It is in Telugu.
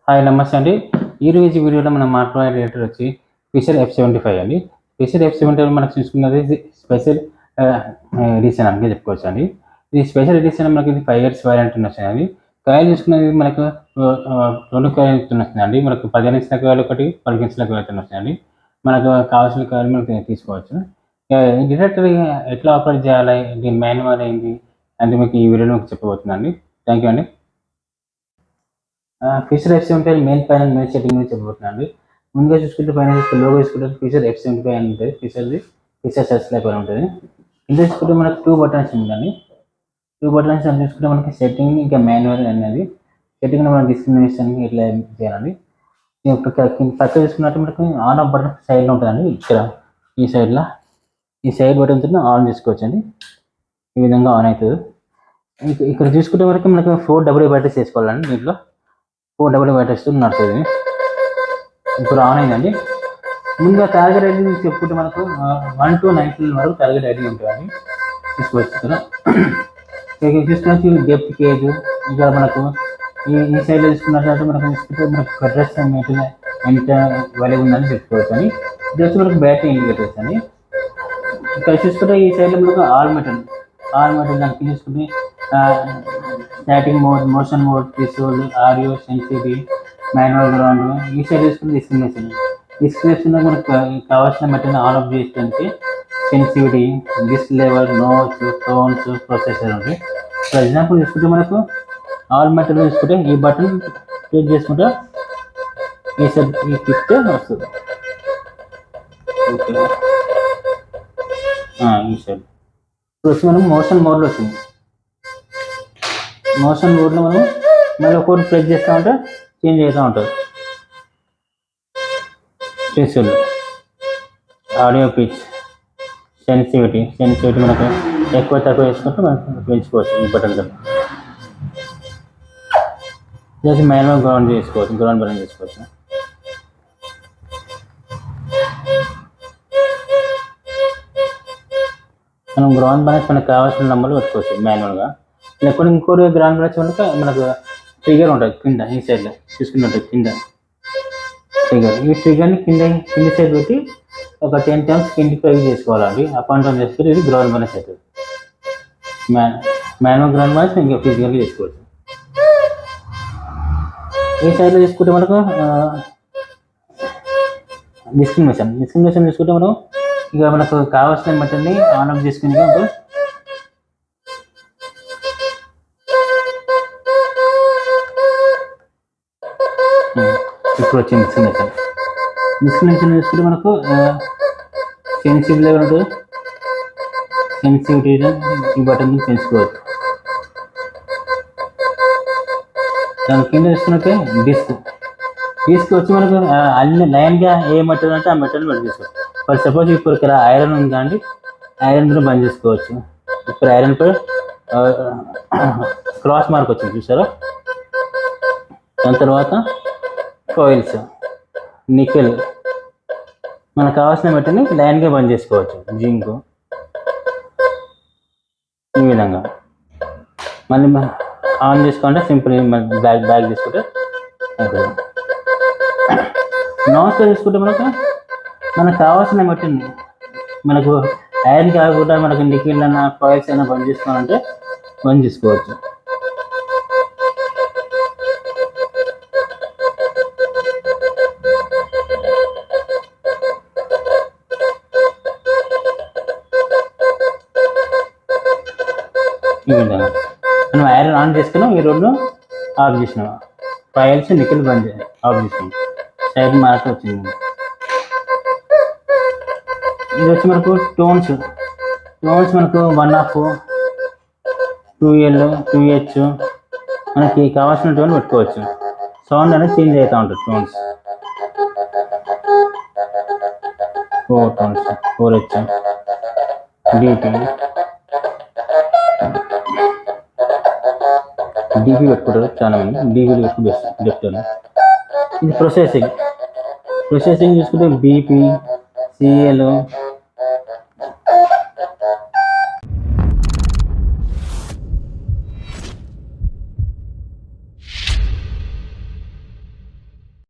హాయ్ నమస్తే అండి. ఈరోజు వీడియోలో మనం మాట్లాడే రేటర్ వచ్చి ఫిషర్ F75 అండి. ఫిషర్ F75 మనకు చూసుకున్నది స్పెషల్ ఎడిషన్ అని చెప్పుకోవచ్చు అండి. ఇది స్పెషల్ ఎడిషన్ మనకి 5 years వారంటీ వస్తాయండి. కాయలు చూసుకున్నది మనకు 2 కాయలు వస్తున్నాయండి. మనకు 15 ఇంచుల కాయలు ఒకటి 12 ఇంచుల కాయలు వస్తాయండి. మనకు కావాల్సిన కాయలు మనకు తీసుకోవచ్చు. డిటెక్టర్ ఎట్లా ఆపరేట్ చేయాలి, దీని మాన్యువల్ ఏంటి అంటే మీకు ఈ వీడియోలో చెప్పబోతున్నాను. థ్యాంక్ యూ అండి. ఫిషర్ F75 మెయిన్ సెట్టింగ్ గురించి చెప్పబోతున్నాను. ముందుగా చూసుకుంటే పైన లోగో చూసుకుంటే ఫిషర్ F75 అని ఉంటుంది. ఫిషర్ సెట్స్ లైక్ అని ఉంటుంది. ఇందులో చూసుకుంటే మనకు 2 బటన్స్ ఉందండి. 2 బటన్స్ అని చూసుకుంటే మనకి సెట్టింగ్ ఇంకా మాన్యువల్ అనేది. సెట్టింగ్ మనం డిస్క్రిమినేషన్ ఇట్లా చేయాలండి. పక్క చూసుకున్నట్టు మనకి ఆన్ ఆఫ్ బటన్ సైడ్లో ఉంటుందండి. ఇక్కడ ఈ సైడ్ బటన్ ఆన్ చేసుకోవచ్చండి. ఈ విధంగా ఆన్ అవుతుంది. ఇక్కడ చూసుకుంటే వరకు మనకు 4 డబుల్ బ్యాటరీస్ వేసుకోవాలండి. దీంట్లో 4 డబుల్ బ్యాటరీస్ నడుస్తుంది. ఇప్పుడు ఆన్ అయిందండి. ముందుగా టార్గెట్ ఐడి చెప్పుకుంటే మనకు 1 to 19 వరకు టార్గెట్ ఐడి ఉంటుందండి. తీసుకోవచ్చు. చూసుకున్నట్టు డెప్త్ కేజ్ ఇంకా మనకు ఈ సైడ్లో తీసుకున్నట్లయితే మనకు అడ్రస్ ఎంత వాల్యూ ఉందని చెప్పుకోవచ్చు అని. ఇది వచ్చి మనకు బ్యాటరీ ఇండికేటర్స్ అని. ఇక్కడ చూసుకుంటే ఈ సైడ్లో మనకు ఆల్ మెటల్ దానికి చూసుకుంటే static mode, motion mode, threshold, audio, sensitivity, manual ground. ఈ సైడ్ చూసుకుంటే డిస్క్రిప్షన్ మనకు కావాల్సిన మెటీరియల్ ఆన్ ఆఫ్ చేయడానికి sensitivity, disc level, notes, tones, processor ఉంది. ఫర్ ఎగ్జాంపుల్ చూసుకుంటే మనకు ఆల్ మెటీరియల్ చూసుకుంటే ఈ బటన్ క్లిక్ చేసుకుంటే ఈ క్లిక్ వస్తుంది. ఓకే, ఈ సైడ్ ఇప్పుడు వచ్చి మనం మోషన్ మోడ్లో వచ్చింది. మోషన్ మోడ్లో మనం మళ్ళీ ఒకటి ప్రెస్ చేస్తూ ఉంటే చేంజ్ అవుతూ ఉంటుంది. థ్రెషోల్డ్, ఆడియో పిచ్, సెన్సిటివిటీ మనకు ఎక్కువ తక్కువ వేసుకుంటే మనకు పెంచుకోవచ్చు. ఈ బటన్ చేసి మాన్యువల్ గ్రౌండ్ బటన్ చేసుకోవచ్చు. మనం గ్రౌండ్ బ్యాలెన్స్ మనకు కావాల్సిన నెంబర్లు పెట్టుకోవచ్చు మాన్యువల్గా. లేకపోతే ఇంకోటి గ్రౌండ్ బ్యాలెన్స్ అంటే మనకు ట్రిగర్ ఉంటుంది కింద ఈ సైడ్లో చూసుకున్నట్టు కింద ట్రిగర్. ఈ ట్రిగర్ని కింది సైడ్ పెట్టి ఒక 10 times కిందికి ప్రైజ్ చేసుకోవాలండి. అప్ అండ్ డౌన్ చేసుకుంటే ఇది గ్రౌండ్ బ్యాలెన్స్ అవుతుంది. మాన్యువల్ గ్రౌండ్ బ్యాలెన్స్ ఇంకా ఫిజికల్గా చేసుకోవచ్చు. ఈ సైడ్లో తీసుకుంటే మనకు డిస్క్రిమినేషన్ తీసుకుంటే మనం ఇక మనకు కావాల్సిన మెటీరియల్ని ఆన్ ఆఫ్ చేసుకుని ఇప్పుడు వచ్చింది డిస్క్రిమినేషన్ తీసుకుంటే మనకు సెన్సిటివ్ లెవెల్ ఉంటుంది. సెన్సిటివిటీ ఈ బటన్ పెంచుకోవచ్చు. దాని కింద తీసుకున్నట్టే డిస్క్ వచ్చి మనకు అన్ని లైన్గా ఏ మెటీరియల్ అంటే ఆ మెటీరియల్ బంద్ చేసుకోవచ్చు. ఫర్ సపోజ్ ఇప్పుడు ఇక్కడ ఐరన్ ఉందండి, ఐరన్ కూడా బంద్ చేసుకోవచ్చు. ఇప్పుడు ఐరన్ పై క్రాస్ మార్క్ వచ్చింది చూసారా. దాని తర్వాత కాయిల్స్, నికెల్ మనకు కావాల్సిన మెటీరియల్ని లైన్గా బంద్ చేసుకోవచ్చు. జింక్ ఈ విధంగా మళ్ళీ ఆన్ చేసుకుంటే సింపుల్ బ్యాగ్ తీసుకుంటే అయిపోతుంది. నాస్తో తీసుకుంటే మనకు కావాల్సిన మెటీరియల్ని మనకు ఐరన్ కాకుండా మనకు నికెల్ అయినా కాయిల్స్ అయినా బంద్ చేసుకోవాలంటే బంద్ చేసుకోవచ్చు. ఈ విధంగా మనం ఐరన్ ఆన్ చేసుకున్నాం, ఈ రెండు ఆఫ్ చేసినాం, కాయిల్స్ నికెల్ బంద్ ఆఫ్ చేసినాం. సైడ్ మార్క్ వచ్చింది. ఇది వచ్చి మనకు టోన్స్ మనకు 1/2, 2L, 2H మనకి కావాల్సిన టోన్ పెట్టుకోవచ్చు. సౌండ్ అనేది చేంజ్ అవుతూ ఉంటుంది. టోన్స్ 4 టోన్స్, 4H, DP పెట్టుకుంటారు చాలా మంది. DP ఎక్కువ బెస్ట్ చెప్తారు. ఇది ప్రొసెసింగ్ చూసుకుంటే BP, CL,